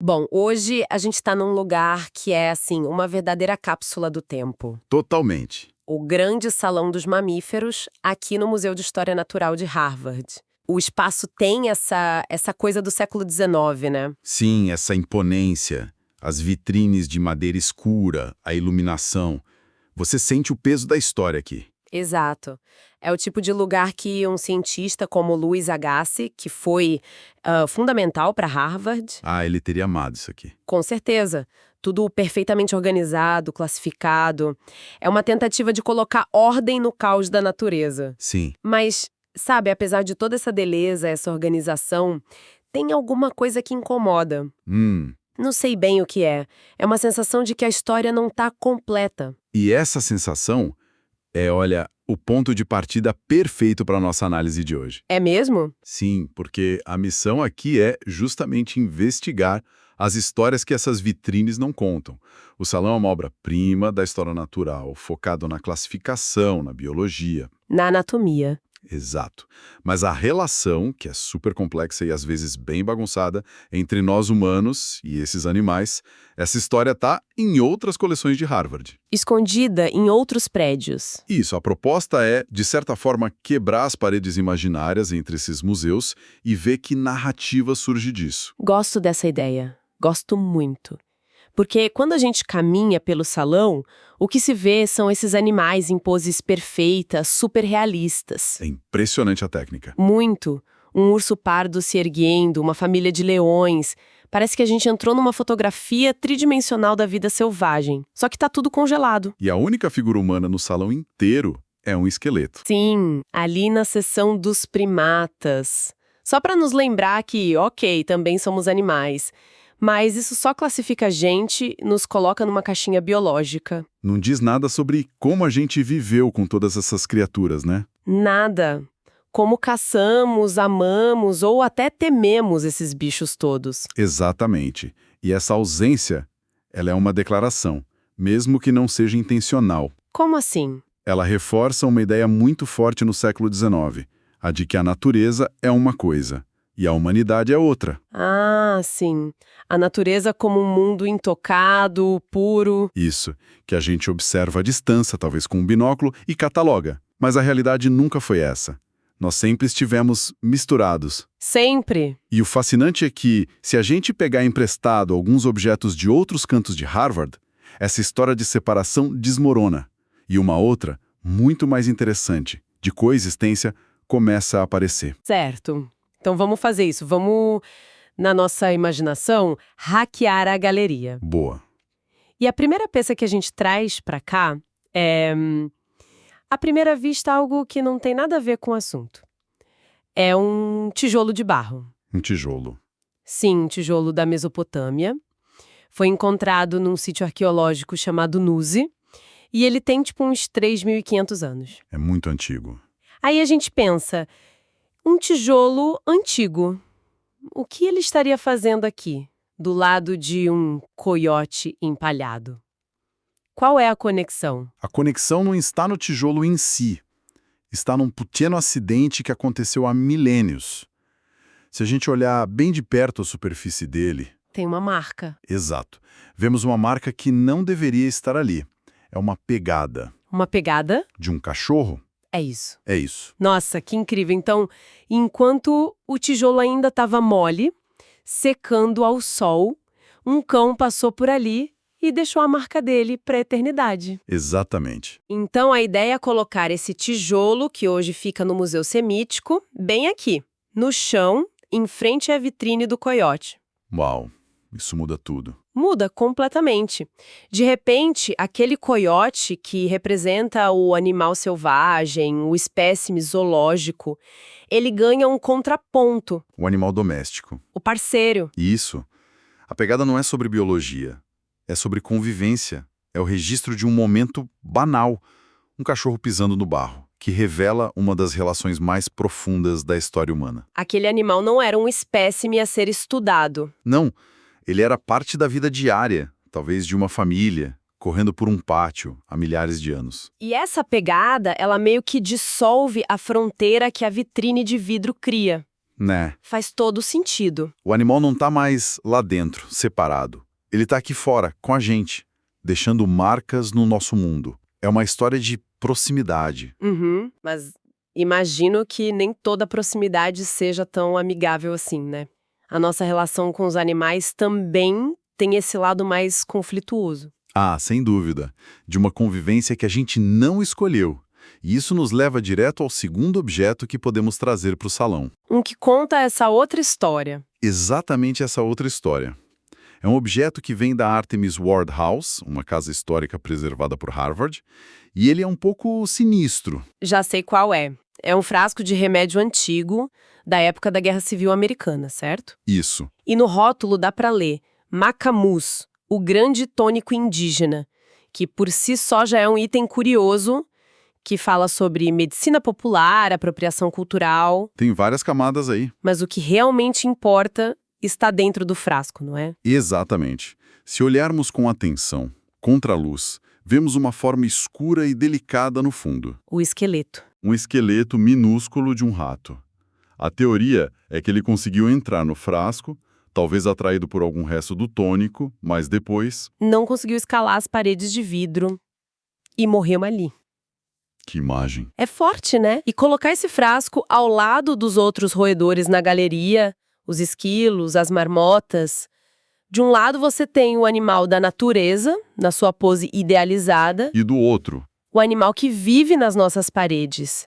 Bom, hoje a gente está num lugar que é, assim, uma verdadeira cápsula do tempo. Totalmente. O Grande Salão dos Mamíferos, aqui no Museu de História Natural de Harvard. O espaço tem essa coisa do século XIX, né? Sim, essa imponência, as vitrines de madeira escura, a iluminação. Você sente o peso da história aqui. Exato. É o tipo de lugar que um cientista como Louis Agassiz, que foi fundamental para Harvard, Ah, ele teria amado isso aqui. com certeza, tudo perfeitamente organizado, classificado. É uma tentativa de colocar ordem no caos da natureza. Sim. Mas, sabe, apesar de toda essa beleza, essa organização, tem alguma coisa que incomoda. Não sei bem o que é. É uma sensação de que a história não está completa. E essa sensação é, olha, o ponto de partida perfeito para a nossa análise de hoje. É mesmo? Sim, porque a missão aqui é justamente investigar as histórias que essas vitrines não contam. O salão é uma obra-prima da história natural, focado na classificação, na biologia. Na anatomia. Exato. Mas a relação, que é super complexa e às vezes bem bagunçada, entre nós humanos e esses animais, essa história está em outras coleções de Harvard. Escondida em outros prédios. Isso, a proposta é, de certa forma, quebrar as paredes imaginárias entre esses museus e ver que narrativa surge disso. Gosto dessa ideia. Gosto muito. Porque quando a gente caminha pelo salão, o que se vê são esses animais em poses perfeitas, super realistas. É impressionante a técnica. Muito. Um urso pardo se erguendo, uma família de leões. Parece que a gente entrou numa fotografia tridimensional da vida selvagem. Só que tá tudo congelado. E a única figura humana no salão inteiro é um esqueleto. Sim, ali na seção dos primatas. Só para nos lembrar que, ok, também somos animais. Mas isso só classifica a gente, nos coloca numa caixinha biológica. Não diz nada sobre como a gente viveu com todas essas criaturas, né? Nada. Como caçamos, amamos ou até tememos esses bichos todos. Exatamente. E essa ausência, ela é uma declaração, mesmo que não seja intencional. Como assim? Ela reforça uma ideia muito forte no século XIX, a de que a natureza é uma coisa e a humanidade é outra. Ah, sim. A natureza como um mundo intocado, puro. Isso, que a gente observa à distância, talvez com um binóculo, e cataloga. Mas a realidade nunca foi essa. Nós sempre estivemos misturados. Sempre. E o fascinante é que, se a gente pegar emprestado alguns objetos de outros cantos de Harvard, essa história de separação desmorona. E uma outra, muito mais interessante, de coexistência, começa a aparecer. Certo. Então vamos fazer isso. Vamos, na nossa imaginação, hackear a galeria. Boa. E a primeira peça que a gente traz pra cá é, à primeira vista, algo que não tem nada a ver com o assunto. É um tijolo de barro. Um tijolo. Sim, um tijolo da Mesopotâmia. Foi encontrado num sítio arqueológico chamado Nuzi, e ele tem tipo uns 3.500 anos. É muito antigo. Aí a gente pensa, um tijolo antigo. O que ele estaria fazendo aqui, do lado de um coiote empalhado? Qual é a conexão? A conexão não está no tijolo em si. Está num pequeno acidente que aconteceu há milênios. Se a gente olhar bem de perto a superfície dele... Tem uma marca. Exato. Vemos uma marca que não deveria estar ali. É uma pegada. Uma pegada? De um cachorro? É isso. É isso. Nossa, que incrível. Então, enquanto o tijolo ainda estava mole, secando ao sol, um cão passou por ali e deixou a marca dele para a eternidade. Exatamente. Então, a ideia é colocar esse tijolo, que hoje fica no Museu Semítico, bem aqui, no chão, em frente à vitrine do coiote. Uau, isso muda tudo. Muda completamente. De repente, aquele coiote que representa o animal selvagem, o espécime zoológico, ele ganha um contraponto, O animal doméstico. o parceiro. Isso. A pegada não é sobre biologia. É sobre convivência. É o registro de um momento banal. Um cachorro pisando no barro, que revela uma das relações mais profundas da história humana. Aquele animal não era um espécime a ser estudado. Não, ele era parte da vida diária, talvez de uma família, correndo por um pátio há milhares de anos. E essa pegada, ela meio que dissolve a fronteira que a vitrine de vidro cria. Né? Faz todo sentido. O animal não tá mais lá dentro, separado. Ele tá aqui fora, com a gente, deixando marcas no nosso mundo. É uma história de proximidade. Uhum, mas imagino que nem toda proximidade seja tão amigável assim, né? A nossa relação com os animais também tem esse lado mais conflituoso. Ah, sem dúvida. De uma convivência que a gente não escolheu. E isso nos leva direto ao segundo objeto que podemos trazer para o salão. Um que conta essa outra história. Exatamente essa outra história. É um objeto que vem da Artemis Ward House, uma casa histórica preservada por Harvard, e ele é um pouco sinistro. Já sei qual é. É um frasco de remédio antigo da época da Guerra Civil Americana, certo? Isso. E no rótulo dá para ler Macamus, o grande tônico indígena, que por si só já é um item curioso, que fala sobre medicina popular, apropriação cultural. Tem várias camadas aí. Mas o que realmente importa está dentro do frasco, não é? Exatamente. Se olharmos com atenção, contra a luz, vemos uma forma escura e delicada no fundo. O esqueleto. Um esqueleto minúsculo de um rato. A teoria é que ele conseguiu entrar no frasco, talvez atraído por algum resto do tônico, mas depois... Não conseguiu escalar as paredes de vidro e morreu ali. Que imagem. É forte, né? E colocar esse frasco ao lado dos outros roedores na galeria, os esquilos, as marmotas. De um lado você tem o animal da natureza, na sua pose idealizada. E do outro? O animal que vive nas nossas paredes,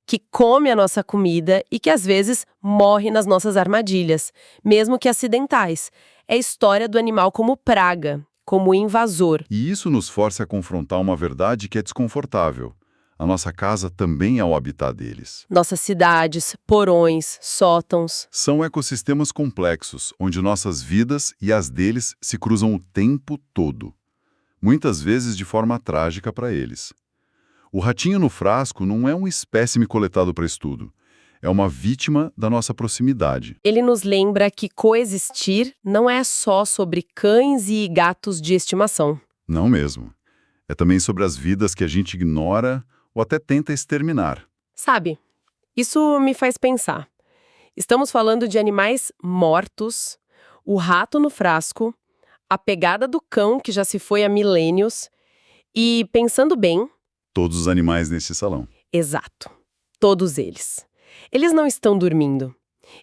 que come a nossa comida e que às vezes morre nas nossas armadilhas, mesmo que acidentais. É a história do animal como praga, como invasor. E isso nos força a confrontar uma verdade que é desconfortável. A nossa casa também é o habitat deles. Nossas cidades, porões, sótãos. São ecossistemas complexos, onde nossas vidas e as deles se cruzam o tempo todo. Muitas vezes de forma trágica para eles. O ratinho no frasco não é um espécime coletado para estudo. É uma vítima da nossa proximidade. Ele nos lembra que coexistir não é só sobre cães e gatos de estimação. Não mesmo. É também sobre as vidas que a gente ignora ou até tenta exterminar. Sabe, isso me faz pensar. Estamos falando de animais mortos, o rato no frasco, a pegada do cão que já se foi há milênios e, pensando bem... Todos os animais nesse salão. Exato. Todos eles. Eles não estão dormindo.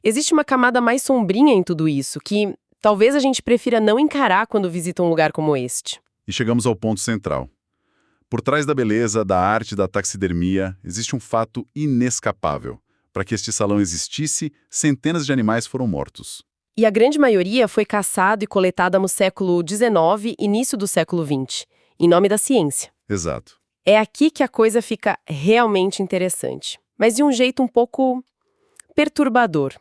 Existe uma camada mais sombrinha em tudo isso, que talvez a gente prefira não encarar quando visita um lugar como este. E chegamos ao ponto central. Por trás da beleza, da arte, da taxidermia, existe um fato inescapável. Para que este salão existisse, centenas de animais foram mortos. E a grande maioria foi caçado e coletada no século XIX e início do século XX, em nome da ciência. Exato. É aqui que a coisa fica realmente interessante, mas de um jeito um pouco perturbador.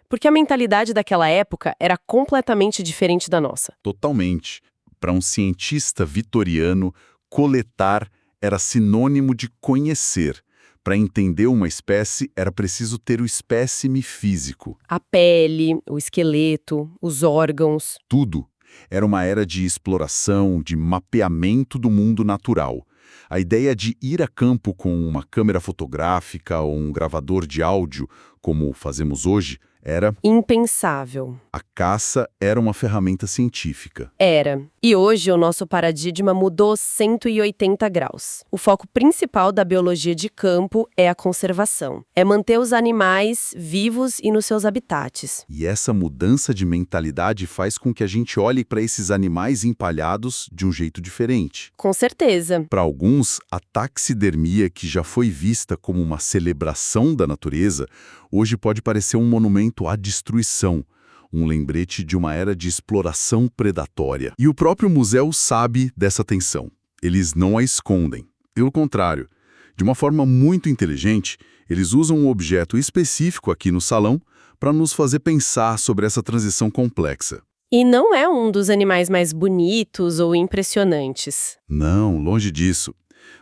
Porque a mentalidade daquela época era completamente diferente da nossa. Totalmente. Para um cientista vitoriano, coletar era sinônimo de conhecer. Para entender uma espécie, era preciso ter o espécime físico. A pele, o esqueleto, os órgãos. Tudo. Era uma era de exploração, de mapeamento do mundo natural. A ideia de ir a campo com uma câmera fotográfica ou um gravador de áudio, como fazemos hoje, era... impensável. A caça era uma ferramenta científica. Era. E hoje o nosso paradigma mudou 180 graus. O foco principal da biologia de campo é a conservação. É manter os animais vivos e nos seus habitats. E essa mudança de mentalidade faz com que a gente olhe para esses animais empalhados de um jeito diferente. Com certeza. Para alguns, a taxidermia, que já foi vista como uma celebração da natureza, hoje pode parecer um monumento à destruição, um lembrete de uma era de exploração predatória. E o próprio museu sabe dessa tensão. Eles não a escondem. Pelo contrário, de uma forma muito inteligente, eles usam um objeto específico aqui no salão para nos fazer pensar sobre essa transição complexa. E não é um dos animais mais bonitos ou impressionantes. Não, longe disso.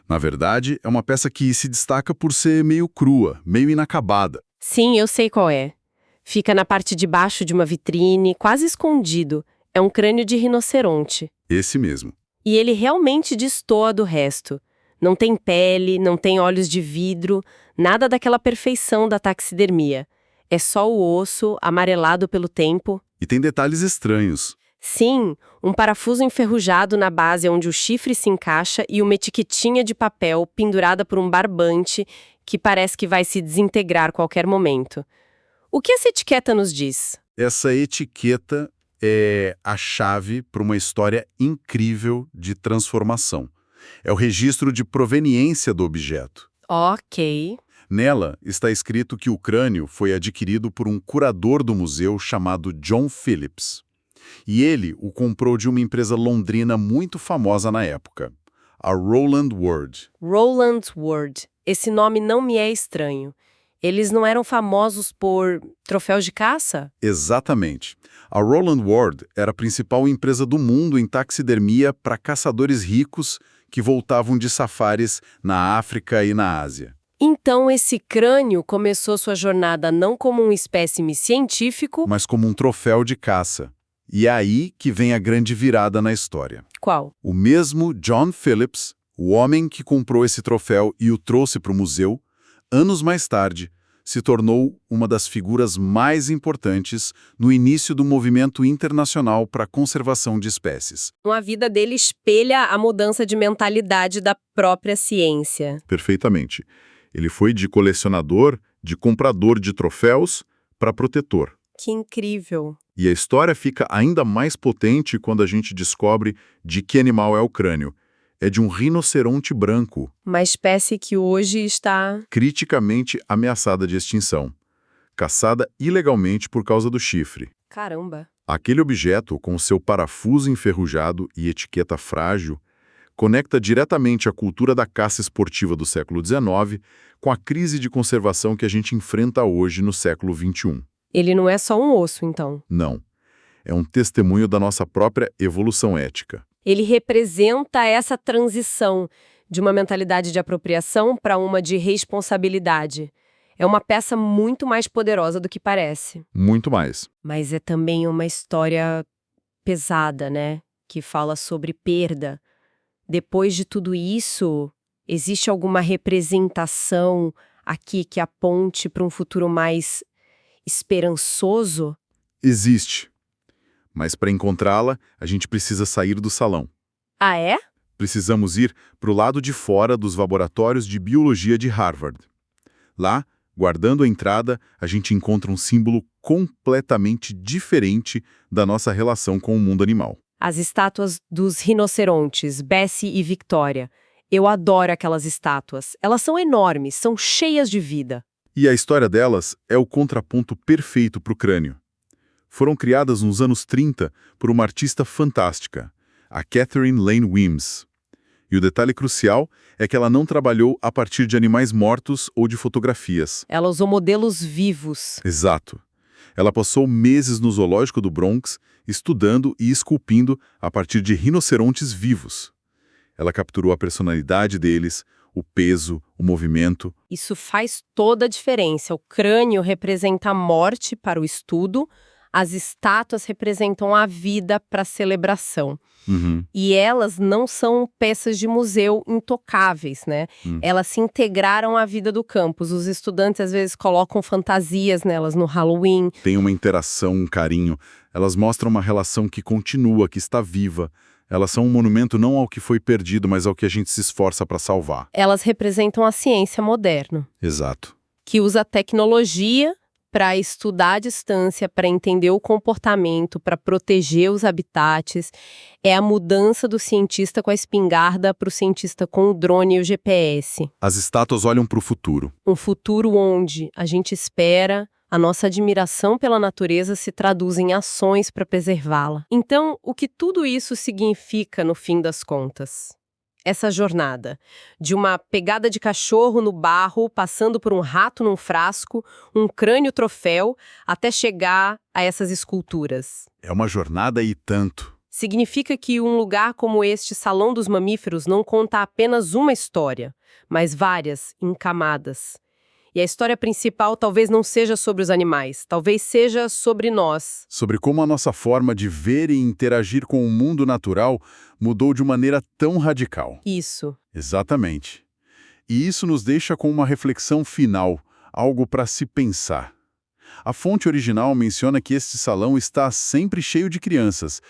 Na verdade, é uma peça que se destaca por ser meio crua, meio inacabada. Sim, eu sei qual é. Fica na parte de baixo de uma vitrine, quase escondido. É um crânio de rinoceronte. Esse mesmo. E ele realmente destoa do resto. Não tem pele, não tem olhos de vidro, nada daquela perfeição da taxidermia. É só o osso, amarelado pelo tempo. E tem detalhes estranhos. Sim, um parafuso enferrujado na base onde o chifre se encaixa e uma etiquetinha de papel pendurada por um barbante que parece que vai se desintegrar a qualquer momento. O que essa etiqueta nos diz? Essa etiqueta é a chave para uma história incrível de transformação. É o registro de proveniência do objeto. Ok. Nela está escrito que o crânio foi adquirido por um curador do museu chamado John Phillips. E ele o comprou de uma empresa londrina muito famosa na época, a Rowland Ward. Rowland Ward. Esse nome não me é estranho. Eles não eram famosos por troféus de caça? Exatamente. A Rowland Ward era a principal empresa do mundo em taxidermia para caçadores ricos que voltavam de safaris na África e na Ásia. Então esse crânio começou sua jornada não como um espécime científico... Mas como um troféu de caça. E é aí que vem a grande virada na história. Qual? O mesmo John Phillips, o homem que comprou esse troféu e o trouxe para o museu, anos mais tarde, se tornou uma das figuras mais importantes no início do movimento internacional para a conservação de espécies. A vida dele espelha a mudança de mentalidade da própria ciência. Perfeitamente. Ele foi de colecionador, de comprador de troféus, para protetor. Que incrível! E a história fica ainda mais potente quando a gente descobre de que animal é o crânio. É de um rinoceronte branco. Uma espécie que hoje está... criticamente ameaçada de extinção. Caçada ilegalmente por causa do chifre. Caramba! Aquele objeto, com seu parafuso enferrujado e etiqueta frágil, conecta diretamente a cultura da caça esportiva do século XIX com a crise de conservação que a gente enfrenta hoje no século XXI. Ele não é só um osso, então. Não. É um testemunho da nossa própria evolução ética. Ele representa essa transição de uma mentalidade de apropriação para uma de responsabilidade. É uma peça muito mais poderosa do que parece. Muito mais. Mas é também uma história pesada, né? Que fala sobre perda. Depois de tudo isso, existe alguma representação aqui que aponte para um futuro mais esperançoso? Existe. Mas para encontrá-la, a gente precisa sair do salão. Ah, é? Precisamos ir para o lado de fora dos laboratórios de biologia de Harvard. Lá, guardando a entrada, a gente encontra um símbolo completamente diferente da nossa relação com o mundo animal. As estátuas dos rinocerontes, Bessie e Victoria. Eu adoro aquelas estátuas. Elas são enormes, são cheias de vida. E a história delas é o contraponto perfeito para o crânio. Foram criadas nos anos 30 por uma artista fantástica, a Catherine Lane Weems. E o detalhe crucial é que ela não trabalhou a partir de animais mortos ou de fotografias. Ela usou modelos vivos. Exato. Ela passou meses no zoológico do Bronx, estudando e esculpindo a partir de rinocerontes vivos. Ela capturou a personalidade deles, o peso, o movimento. Isso faz toda a diferença. O crânio representa a morte para o estudo, as estátuas representam a vida para a celebração. E elas não são peças de museu intocáveis, né? Elas se integraram à vida do campus. Os estudantes, às vezes, colocam fantasias nelas no Halloween. Tem uma interação, um carinho. Elas mostram uma relação que continua, que está viva. Elas são um monumento não ao que foi perdido, mas ao que a gente se esforça para salvar. Elas representam a ciência moderna, Exato. que usa a tecnologia para estudar a distância, para entender o comportamento, para proteger os habitats. É a mudança do cientista com a espingarda para o cientista com o drone e o GPS. As estátuas olham para o futuro. Um futuro onde a gente espera, a nossa admiração pela natureza se traduz em ações para preservá-la. Então, o que tudo isso significa no fim das contas? Essa jornada, de uma pegada de cachorro no barro, passando por um rato num frasco, um crânio troféu, até chegar a essas esculturas. É uma jornada e tanto. Significa que um lugar como este Salão dos Mamíferos não conta apenas uma história, mas várias, em camadas. E a história principal talvez não seja sobre os animais, talvez seja sobre nós. Sobre como a nossa forma de ver e interagir com o mundo natural mudou de maneira tão radical. Isso. Exatamente. E isso nos deixa com uma reflexão final, algo para se pensar. A fonte original menciona que este salão está sempre cheio de crianças,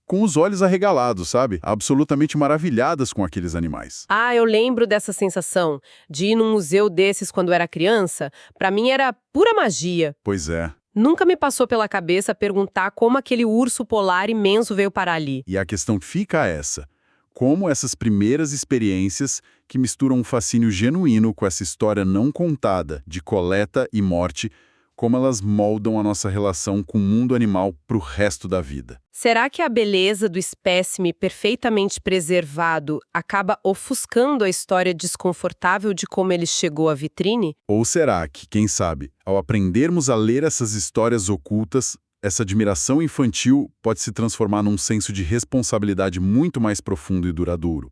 com os olhos arregalados, sabe? Absolutamente maravilhadas com aqueles animais. Ah, eu lembro dessa sensação de ir num museu desses quando era criança. Pra mim era pura magia. Pois é. Nunca me passou pela cabeça perguntar como aquele urso polar imenso veio parar ali. E a questão fica essa. Como essas primeiras experiências, que misturam um fascínio genuíno com essa história não contada de coleta e morte, como elas moldam a nossa relação com o mundo animal para o resto da vida. Será que a beleza do espécime perfeitamente preservado acaba ofuscando a história desconfortável de como ele chegou à vitrine? Ou será que, quem sabe, ao aprendermos a ler essas histórias ocultas, essa admiração infantil pode se transformar num senso de responsabilidade muito mais profundo e duradouro?